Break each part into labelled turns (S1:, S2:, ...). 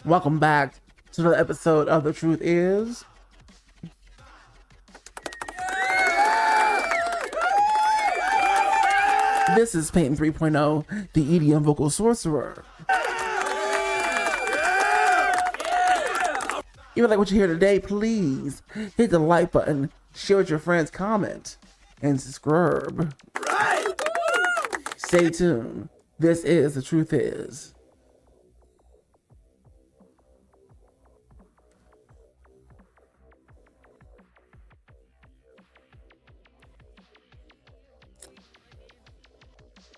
S1: Welcome back to another episode of The Truth Is. This is Peyton 3.0, the EDM vocal sorcerer. If you like what you hear today, please hit the like button, share with your friends, comment, and subscribe. Stay tuned. This is The Truth Is.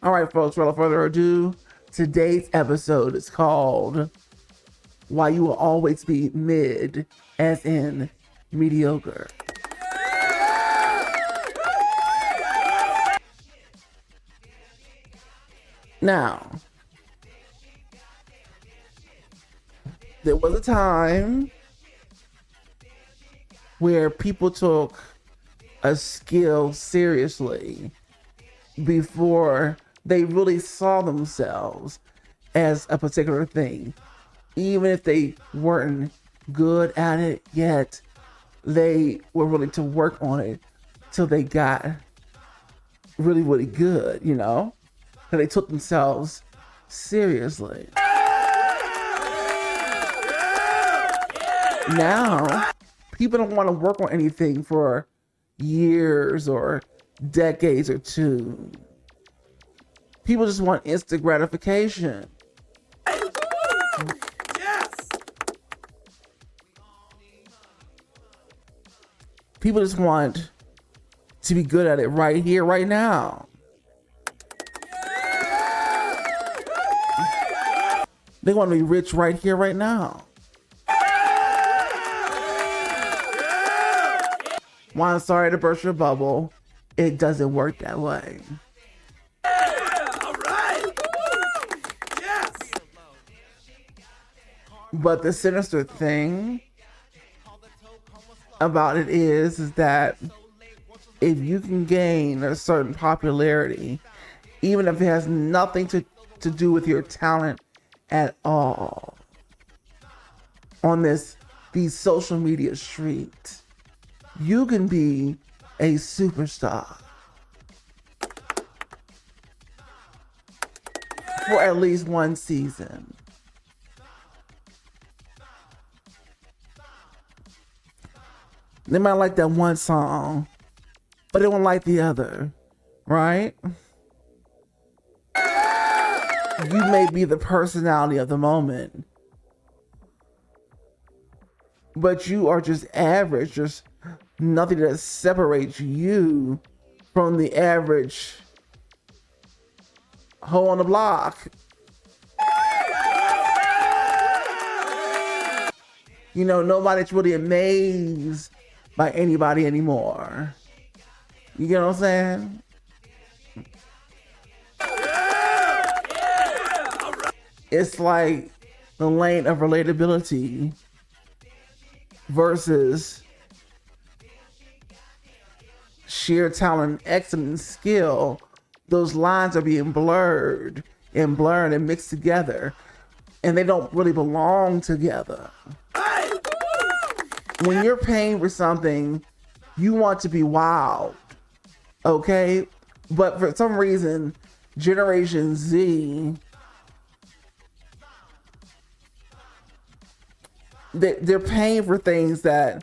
S1: All right, folks, without further ado, today's episode is called Why You Will Always Be Mid, as in mediocre. Now, there was a time where people took a skill seriously before they really saw themselves as a particular thing. Even if they weren't good at it yet, they were willing to work on it till they got really, really good, you know? And they took themselves seriously. Now, people don't want to work on anything for years or decades or two. People just want instant gratification. Yes. People just want to be good at it right here, right now. They want to be rich right here, right now. Well, I'm sorry to burst your bubble. It doesn't work that way. But the sinister thing about it is that if you can gain a certain popularity, even if it has nothing to do with your talent at all, on these social media streets, you can be a superstar for at least one season. They might like that one song, but they won't like the other, right? You may be the personality of the moment, but you are just average. There's nothing that separates you from the average hoe on the block. You know, nobody's really amazed by anybody anymore. You get what I'm saying? It's like the lane of relatability versus sheer talent, excellence, skill. Those lines are being blurred and mixed together, and they don't really belong together. When you're paying for something, you want to be wowed, okay? But for some reason, Generation Z, they're paying for things that,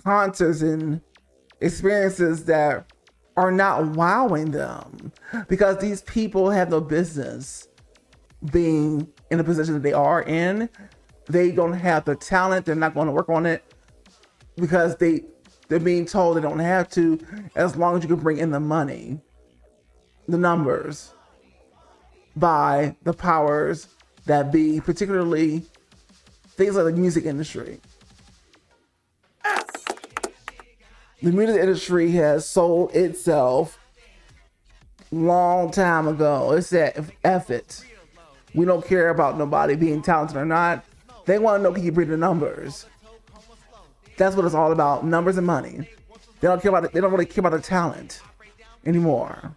S1: concerts and experiences that are not wowing them, because these people have no business being in the position that they are in. They don't have the talent. They're not going to work on it because they're being told they don't have to, as long as you can bring in the money, the numbers, by the powers that be, particularly things like the music industry. The music industry has sold itself long time ago. It said, F it. We don't care about nobody being talented or not. They want to know, can you bring the numbers? That's what it's all about, numbers and money. They don't care about it. They don't really care about the talent anymore.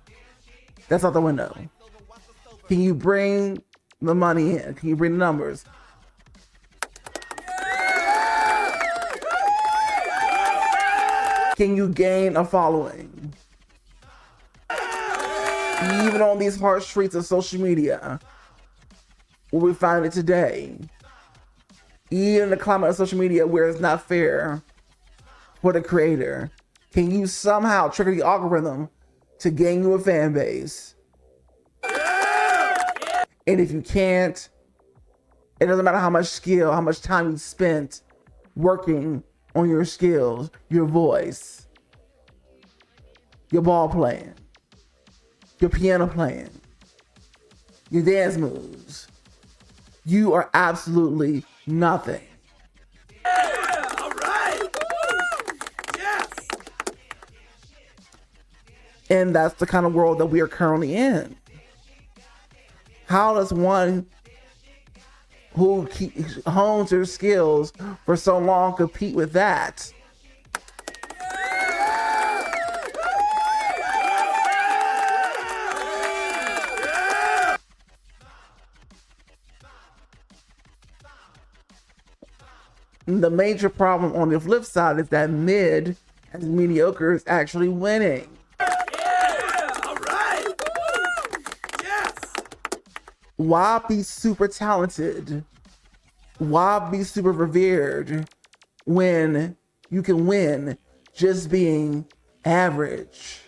S1: That's out the window. Can you bring the money in? Can you bring the numbers? can you gain a following? Even on these harsh streets of social media, where we find it today, even in the climate of social media where it's not fair for the creator, can you somehow trigger the algorithm to gain you a fan base? And if you can't, it doesn't matter how much skill, how much time you spent working on your skills, your voice, your ball playing, your piano playing, your dance moves, you are absolutely nothing.
S2: Yeah, all right. Yes.
S1: And that's the kind of world that we are currently in. How does one who hones their skills for so long compete with that? The major problem on the flip side is that mid and mediocre is actually winning.
S2: Yeah, all right. Yes.
S1: Why be super talented? Why be super revered when you can win just being average?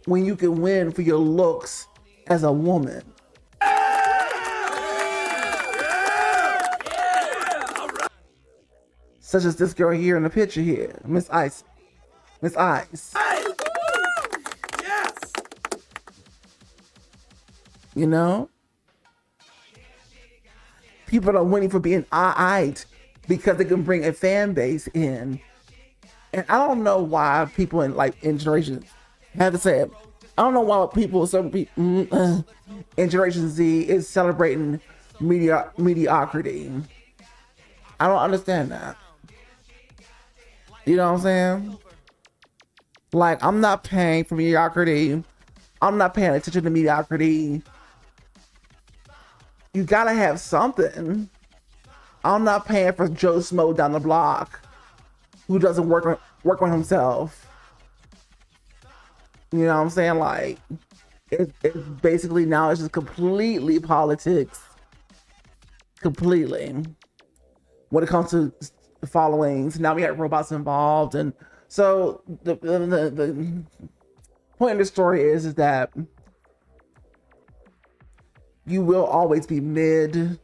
S1: When you can win for your looks as a woman. Such as this girl here in the picture here, Miss Ice. Miss Ice.
S2: Yes.
S1: You know? People are winning for being alright because they can bring a fan base in. And I don't know why people in generations have to say it. I don't know why certain people in Generation Z is celebrating mediocrity. I don't understand that. You know what I'm saying? Like, I'm not paying for mediocrity. I'm not paying attention to mediocrity. You gotta have something. I'm not paying for Joe Smo down the block who doesn't work on himself. You know what I'm saying? Like, it's basically now it's just completely politics. Completely. When it comes to followings, now we have robots involved, and so the point of the story is that you will always be mid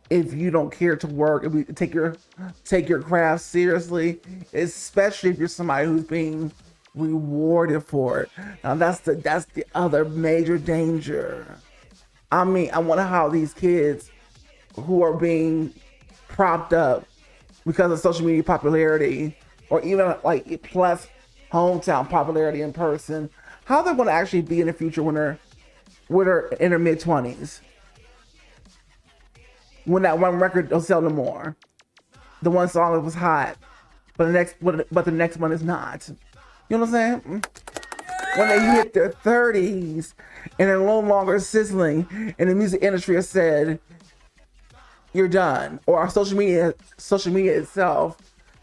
S1: if you don't care to work, if you take your craft seriously, especially if you're somebody who's being rewarded for it. Now that's the other major danger. I mean, I wonder how these kids who are being propped up because of social media popularity, or even like plus hometown popularity in person, how they're going to actually be in the future when they're in their mid-20s, when that one record will sell no more, the one song that was hot, but the next one is not. You know what I'm saying? When they hit their 30s and they're no longer sizzling, and the music industry has said, you're done, or our social media itself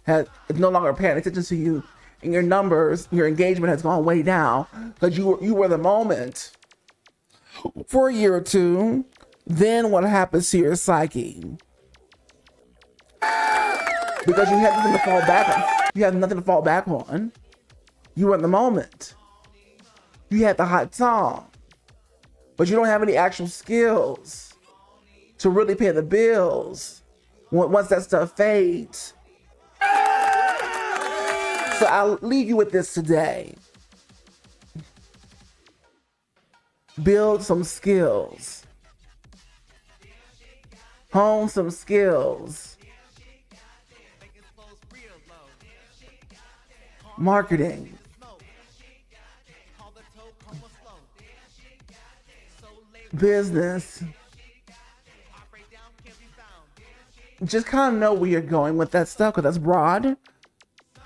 S1: is no longer paying attention to you, and your numbers, your engagement has gone way down because you were the moment for a year or two. Then what happens to your psyche? Because you have nothing to fall back on. You have nothing to fall back on. You were in the moment. You had the hot song, but you don't have any actual skills to really pay the bills once that stuff fades. So I'll leave you with this today. Build some skills. Hone some skills. Marketing. Business. Just kind of know where you're going with that stuff, because that's broad.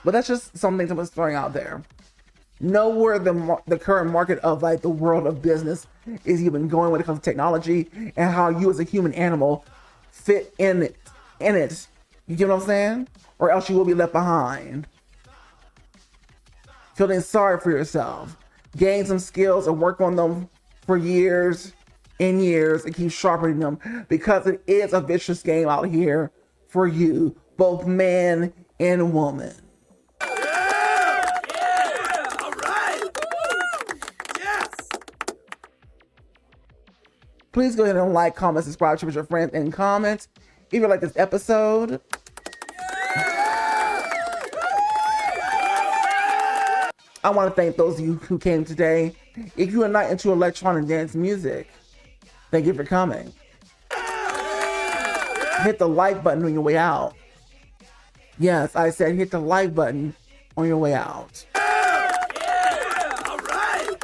S1: But that's just some things I'm just throwing out there. Know where the current market of the world of business is even going when it comes to technology, and how you as a human animal fit in it. You get what I'm saying? Or else you will be left behind. Feeling sorry for yourself. Gain some skills and work on them for years and years and keep sharpening them, because it is a vicious game out here for you, both man and woman.
S2: Yeah! All right! Yes!
S1: Please go ahead and like, comment, subscribe, share with your friends, and comment if you like this episode. I want to thank those of you who came today. If you are not into electronic dance music, thank you for coming. Hit the like button on your way out. Yes, I said hit the like button on your way out.
S2: Yeah! All right!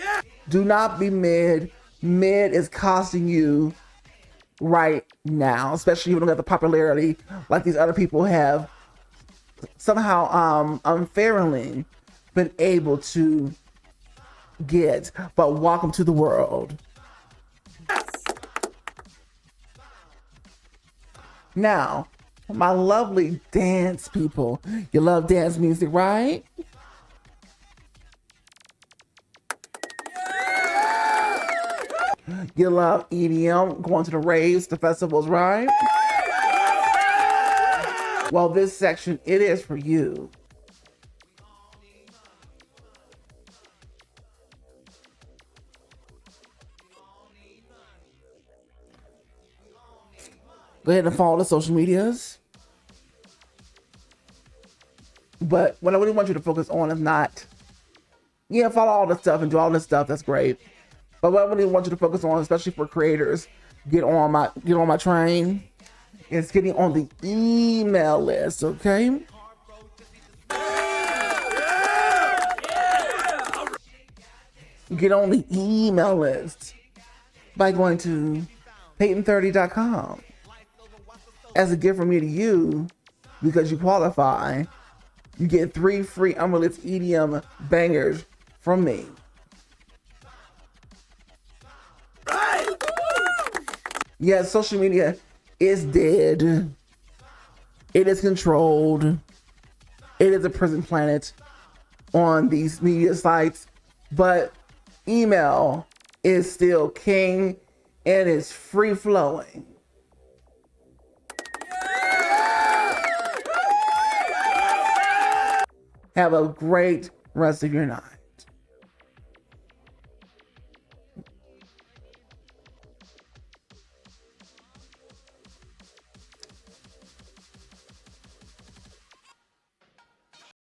S2: Yeah!
S1: Do not be mid. Mid is costing you right now, especially if you don't have the popularity like these other people have somehow unfairly been able to get. But welcome to the world. Now, my lovely dance people, you love dance music, right? You love EDM, going to the raves, the festivals, right? Well, this section, it is for you. Go ahead and follow the social medias. But what I really want you to focus on is not, follow all this stuff and do all this stuff. That's great. But what I really want you to focus on, especially for creators, get on my train, is getting on the email list, okay? Get on the email list by going to Peyton30.com. As a gift from me to you, because you qualify, you get 3 free unreleased EDM bangers from me. Yes, social media is dead. It is controlled. It is a prison planet on these media sites, but email is still king and it's free flowing. Have a great rest of your night.